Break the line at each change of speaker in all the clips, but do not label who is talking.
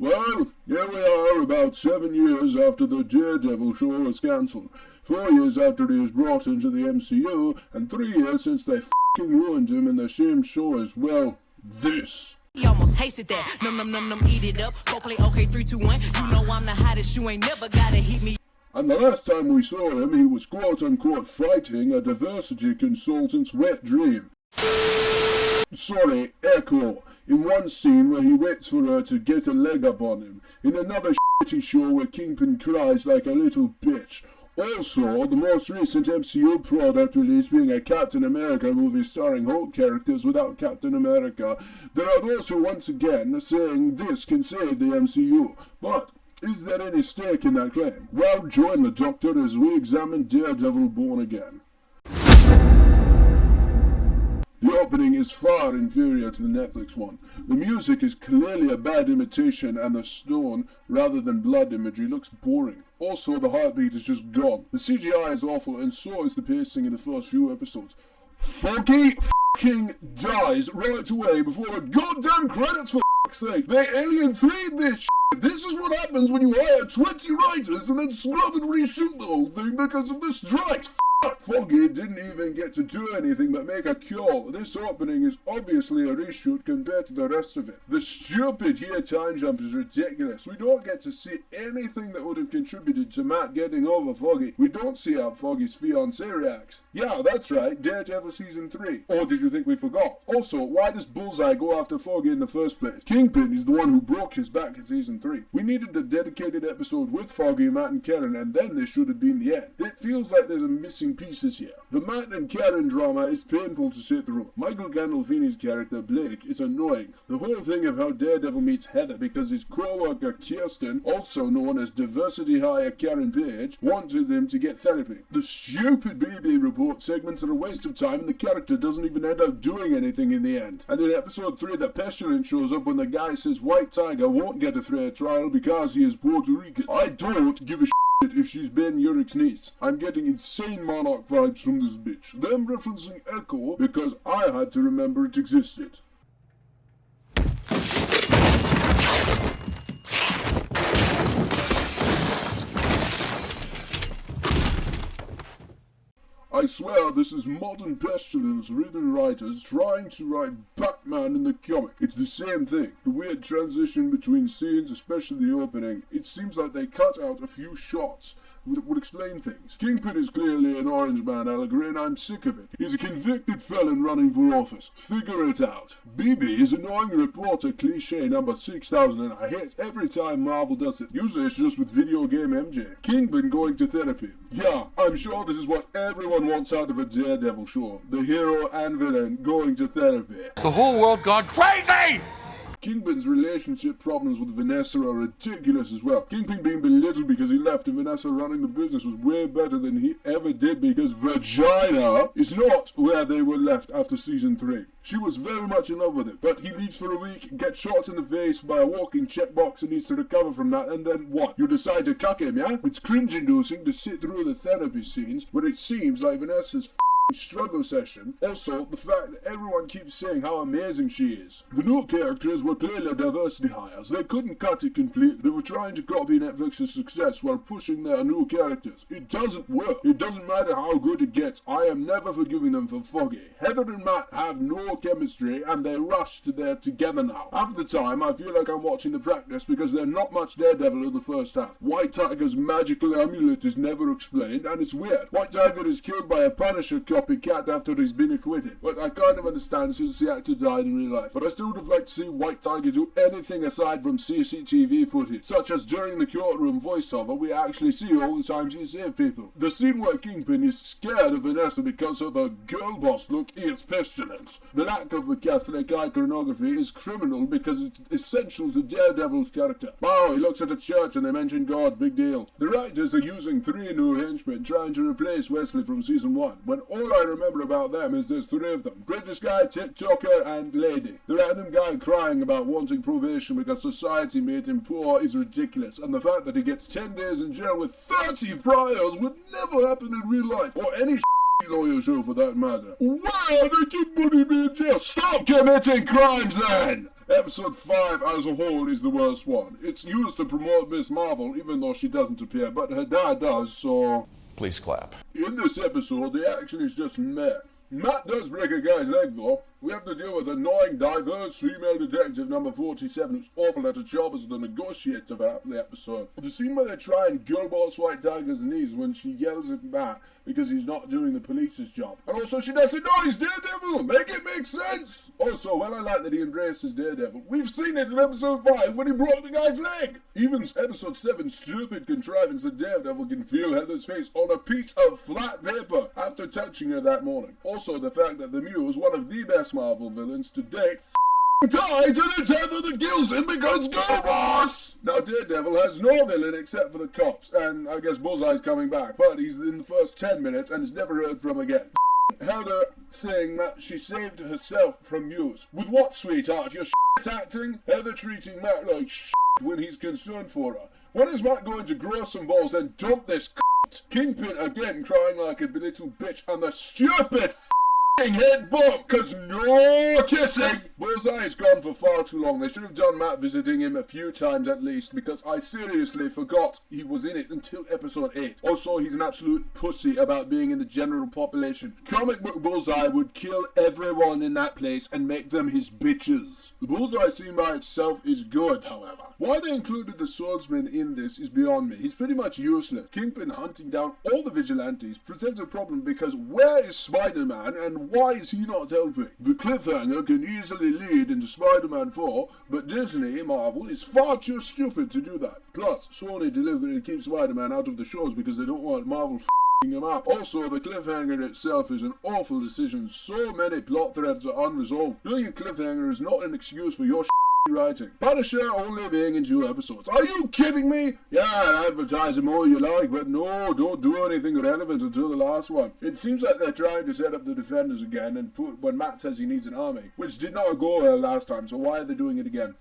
Well, here we are about 7 years after the Daredevil show was cancelled, 4 years after he was brought into the MCU, and 3 years since they f***ing ruined him in the same show as, well, this.
He almost tasted that. Num, eat it up. Go play okay, 3, 2, 1. You know I'm the hottest, you ain't never gotta heat me.
And the last time we saw him, he was quote-unquote fighting a diversity consultant's wet dream. Sorry, Echo, in one scene where he waits for her to get a leg up on him, in another shitty show where Kingpin cries like a little bitch. Also, the most recent MCU product release being a Captain America movie starring Hulk characters without Captain America. There are those who once again are saying this can save the MCU, but is there any stake in that claim? Well, join the Doctor as we examine Daredevil Born Again. The opening is far inferior to the Netflix one. The music is clearly a bad imitation and the stone, rather than blood imagery, looks boring. Also, the heartbeat is just gone. The CGI is awful and so is the pacing in the first few episodes. Foggy f***ing dies right away before the goddamn credits, for f***'s sake. They Alien 3'd this shit. This is what happens when you hire 20 writers and then scrub and reshoot the whole thing because of the strikes. Foggy didn't even get to do anything but make a call. This opening is obviously a reshoot compared to the rest of it. The stupid here time jump is ridiculous. We don't get to see anything that would have contributed to Matt getting over Foggy. We don't see how Foggy's fiancée reacts. Yeah, that's right, Daredevil Season 3. Or did you think we forgot? Also, why does Bullseye go after Foggy in the first place? Kingpin is the one who broke his back in Season 3. We needed a dedicated episode with Foggy, Matt and Karen, and then this should have been the end. It feels like there's a missing pieces here. The Matt and Karen drama is painful to sit through. Michael Gandolfini's character, Blake, is annoying. The whole thing of how Daredevil meets Heather because his co-worker, Kirsten, also known as diversity hire Karen Page, wanted him to get therapy. The stupid BB report segments are a waste of time and the character doesn't even end up doing anything in the end. And in episode 3, the Pestilence shows up when the guy says White Tiger won't get a fair trial because he is Puerto Rican. I don't give a if she's Ben Urich's niece. I'm getting insane Monarch vibes from this bitch. Them referencing Echo because I had to remember it existed. I swear this is modern Pestilence-ridden writers trying to write Batman in the comic. It's the same thing. The weird transition between scenes, especially the opening, it seems like they cut out a few shots that would explain things. Kingpin is clearly an Orange Man allegory and I'm sick of it. He's a convicted felon running for office. Figure it out. BB is annoying reporter cliche number 6000 and I hate every time Marvel does it. Usually it's just with video game MJ. Kingpin going to therapy. Yeah, I'm sure this is what everyone wants out of a Daredevil show. The hero and villain going to therapy.
The whole world gone crazy!
Kingpin's relationship problems with Vanessa are ridiculous as well. Kingpin being belittled because he left and Vanessa running the business was way better than he ever did because vagina is not where they were left after season 3. She was very much in love with it, but he leaves for a week, gets shot in the face by a walking checkbox and needs to recover from that, and then what? You decide to cuck him, yeah? It's cringe-inducing to sit through the therapy scenes, but it seems like Vanessa's struggle session. Also, the fact that everyone keeps saying how amazing she is. The new characters were clearly diversity hires. They couldn't cut it completely. They were trying to copy Netflix's success while pushing their new characters. It doesn't work. It doesn't matter how good it gets. I am never forgiving them for Foggy. Heather and Matt have no chemistry and they rushed their together now. Half the time I feel like I'm watching the practice because there's not much Daredevil in the first half. White Tiger's magical amulet is never explained and it's weird. White Tiger is killed by a Punisher copycat after he's been acquitted. But I kind of understand since the actor died in real life. But I still would have liked to see White Tiger do anything aside from CCTV footage, such as during the courtroom voiceover we actually see all the times he saved people. The scene where Kingpin is scared of Vanessa because of her girl boss look is Pestilence. The lack of the Catholic iconography is criminal because it's essential to Daredevil's character. Wow, he looks at a church and they mention God, big deal. The writers are using 3 new henchmen trying to replace Wesley from season 1, when all I remember about them is there's 3 of them. British guy, TikToker, and lady. The random guy crying about wanting probation because society made him poor is ridiculous, and the fact that he gets 10 days in jail with 30 priors would never happen in real life, or any lawyer show for that matter. Wow, they keep putting me in jail. Stop committing crimes then! Episode 5 as a whole is the worst one. It's used to promote Miss Marvel, even though she doesn't appear, but her dad does, so...
Please clap.
In this episode, the action is just meh. Matt does break a guy's leg though. We have to deal with annoying, diverse female detective number 47 who's awful at her job as the negotiator for the episode. The scene where they try and girlboss White Tiger's knees when she yells at Matt because he's not doing the police's job. And also she doesn't know he's Daredevil! Make it make sense! Also, well, I like that he embraces Daredevil. We've seen it in episode 5 when he broke the guy's leg! Even episode 7's stupid contrivance that Daredevil can feel Heather's face on a piece of flat paper after touching her that morning. Also, the fact that the Muse, one of the best Marvel villains to date, dies and it's Heather that kills him because go boss! Now Daredevil has no villain except for the cops, and I guess Bullseye's coming back, but he's in the first 10 minutes and is never heard from again. Heather saying that she saved herself from Muse. With what, sweetheart? You're acting? Heather treating Matt like when he's concerned for her. When is Matt going to grow some balls and dump this Kingpin again crying like a little bitch and the stupid head bump, cause no kissing! Bullseye's gone for far too long. They should have done Matt visiting him a few times at least, because I seriously forgot he was in it until episode 8. Also, he's an absolute pussy about being in the general population. Comic book Bullseye would kill everyone in that place and make them his bitches. The Bullseye scene by itself is good, however. Why they included the swordsman in this is beyond me. He's pretty much useless. Kingpin hunting down all the vigilantes presents a problem because where is Spider-Man and why is he not helping? The cliffhanger can easily lead into Spider-Man 4, but Disney, Marvel, is far too stupid to do that. Plus, Sony deliberately keeps Spider-Man out of the shows because they don't want Marvel f***ing him up. Also, the cliffhanger itself is an awful decision. So many plot threads are unresolved. Doing a cliffhanger is not an excuse for your writing. Punisher only being in 2 episodes. Are you kidding me? Yeah, advertise him all you like, but no, don't do anything relevant until the last one. It seems like they're trying to set up the Defenders again and put when Matt says he needs an army, which did not go well last time, so why are they doing it again?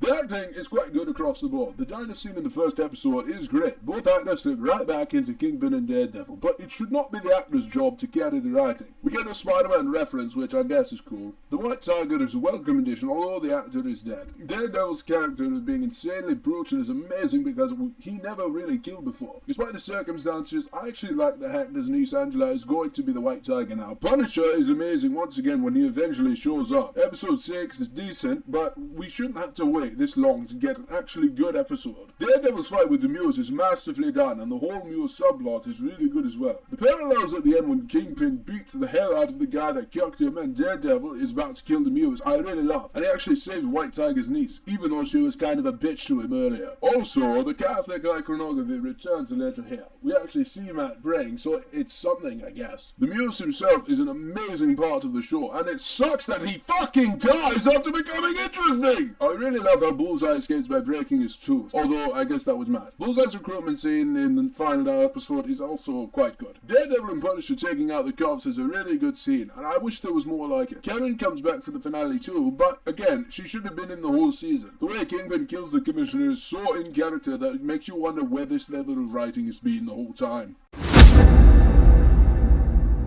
The acting is quite good across the board. The diner scene in the first episode is great. Both actors slip right back into Kingpin and Daredevil, but it should not be the actor's job to carry the writing. We get a Spider-Man reference, which I guess is cool. The White Tiger is a welcome addition, although the actor is dead. Daredevil's character as being insanely brutal is amazing because he never really killed before. Despite the circumstances, I actually like that Hector's niece Angela is going to be the White Tiger now. Punisher is amazing once again when he eventually shows up. Episode 6 is decent, but we shouldn't have to wait this long to get an actually good episode. Daredevil's fight with the Muse is masterfully done, and the whole Muse subplot is really good as well. The parallels at the end when Kingpin beats the hell out of the guy that cucked him and Daredevil is about to kill the Muse, I really love. And he actually saves White Tiger's niece, even though she was kind of a bitch to him earlier. Also, the Catholic iconography returns a little here. We actually see Matt praying, so it's something, I guess. The Muse himself is an amazing part of the show, and it sucks that he fucking dies after becoming interesting! I really love how Bullseye escapes by breaking his tooth, although I guess that was Matt. Bullseye's recruitment scene in the final episode is also quite good. Daredevil and Punisher taking out the cops is a really good scene, and I wish there was more like it. Karen comes back for the finale too, but again, she should have been in the whole season. The way Kingpin kills the Commissioner is so in character that it makes you wonder where this level of writing has been the whole time.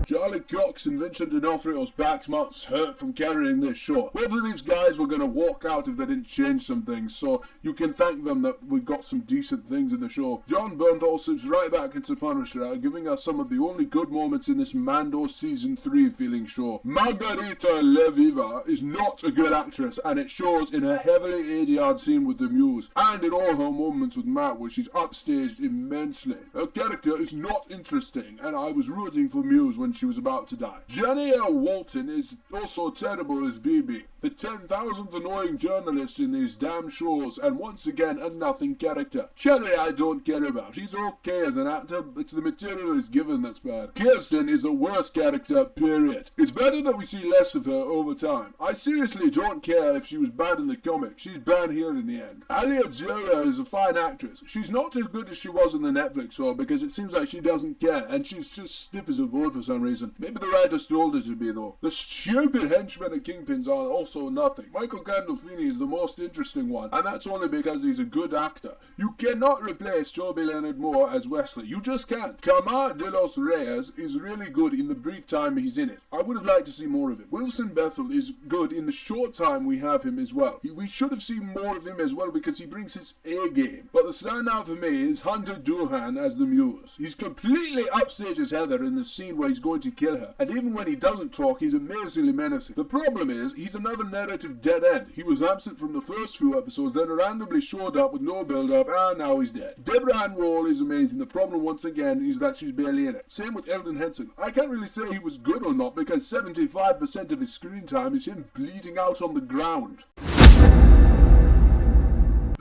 Charlie Cox and Vincent D'Onofrio's backs must hurt from carrying this show. Both of these guys were going to walk out if they didn't change some things, so you can thank them that we got some decent things in the show. John Bernthal slips right back into Punisher, giving us some of the only good moments in this Mando Season 3 feeling show. Margarita Leviva is not a good actress, and it shows in her heavily ADR'd scene with the Muse, and in all her moments with Matt, where she's upstaged immensely. Her character is not interesting, and I was rooting for Muse when she was about to die. Jenny L. Walton is also terrible as BB, the 10,000th annoying journalist in these damn shows, and once again a nothing character. Cherry I don't care about. He's okay as an actor, it's the material he's given that's bad. Kirsten is the worst character, period. It's better that we see less of her over time. I seriously don't care if she was bad in the comics. She's bad here in the end. Alia Zura is a fine actress. She's not as good as she was in the Netflix show because it seems like she doesn't care, and she's just stiff as a board for some reason. Maybe the writers told her to be though. The stupid henchmen at Kingpins are also also nothing. Michael Gandolfini is the most interesting one, and that's only because he's a good actor. You cannot replace Joby Leonard Moore as Wesley. You just can't. Camar de los Reyes is really good in the brief time he's in it. I would have liked to see more of him. Wilson Bethel is good in the short time we have him as well. We should have seen more of him as well because he brings his A game. But the standout for me is Hunter Doohan as the Muse. He's completely upstages Heather in the scene where he's going to kill her, and even when he doesn't talk, he's amazingly menacing. The problem is, he's another narrative dead end. He was absent from the first few episodes, then randomly showed up with no build-up, and now he's dead. Deborah Ann Woll is amazing. The problem, once again, is that she's barely in it. Same with Eldon Henson. I can't really say he was good or not, because 75% of his screen time is him bleeding out on the ground.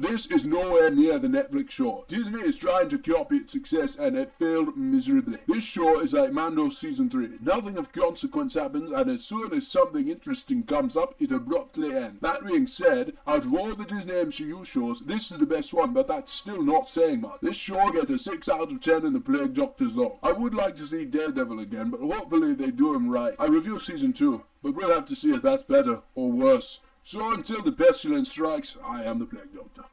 This is nowhere near the Netflix show. Disney is trying to copy its success and it failed miserably. This show is like Mando Season 3. Nothing of consequence happens, and as soon as something interesting comes up, it abruptly ends. That being said, out of all the Disney MCU shows, this is the best one, but that's still not saying much. This show gets a 6 out of 10 in the Plague Doctor zone. I would like to see Daredevil again, but hopefully they do him right. I review Season 2, but we'll have to see if that's better or worse. So until the pestilence strikes, I am the Plague Doctor.